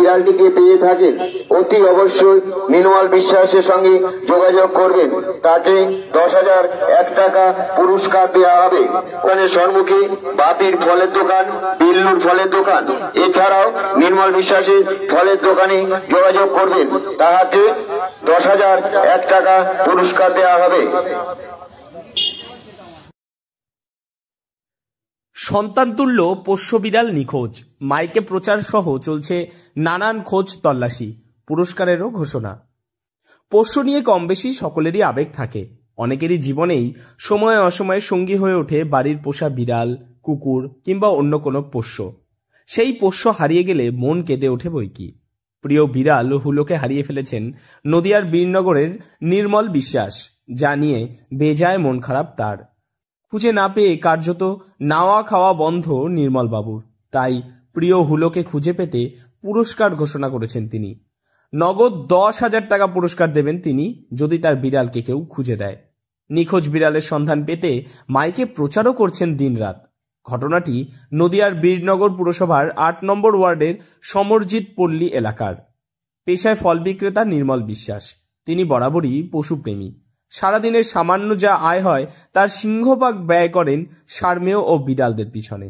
বিড়ালটিকে পেয়ে থাকেন অতি অবশ্যই নির্মল বিশ্বাসের সঙ্গে যোগাযোগ করবেন, তাকে 10,001 টাকা পুরস্কার দেওয়া হবে। ওখানে সম্মুখে বাপির ফলের দোকান, বিল্লুর ফলের দোকান, এছাড়াও নির্মল বিশ্বাসের ফলের দোকানে যোগাযোগ করবেন, তাহাতে 10,001 টাকা পুরস্কার দেওয়া হবে। সন্তানতুল্য পোষ্য বিড়াল নিখোঁজ, মাইকে প্রচার সহ চলছে নানান খোঁজ তল্লাশি, পুরস্কারেরও ঘোষণা। পোষ্য নিয়ে কম বেশি সকলেরই আবেগ থাকে, অনেকেরই জীবনেই সময় অসময়ে সঙ্গী হয়ে ওঠে বাড়ির পোষা বিড়াল, কুকুর কিংবা অন্য কোনো পোষ্য। সেই পোষ্য হারিয়ে গেলে মন কেঁদে ওঠে বইকি। প্রিয় বিড়াল হুলোকে হারিয়ে ফেলেছেন নদিয়ার বীরনগরের নির্মল বিশ্বাস, যা নিয়ে বেজায় মন খারাপ তার। খুঁজে না পেয়ে কার্যত নাওয়া খাওয়া বন্ধ নির্মল বাবুর, তাই প্রিয় হুলোকে খুঁজে পেতে পুরস্কার ঘোষণা করেছেন তিনি। নগদ 10,000 টাকা পুরস্কার দেবেন তিনি যদি তার বিড়ালকে কেউ খুঁজে দেয়। নিখোঁজ বিড়ালের সন্ধান পেতে মাইকে প্রচারও করছেন দিনরাত। ঘটনাটি নদিয়ার বীরনগর পুরসভার 8 নম্বর ওয়ার্ডের সমরজিৎ পল্লী এলাকার। পেশায় ফল বিক্রেতা নির্মল বিশ্বাস, তিনি বরাবরই পশুপ্রেমী। সারাদিনের সামান্য যা আয় হয় তার সিংহভাগ ব্যয় করেন সারমেয় ও বিড়ালদের পিছনে।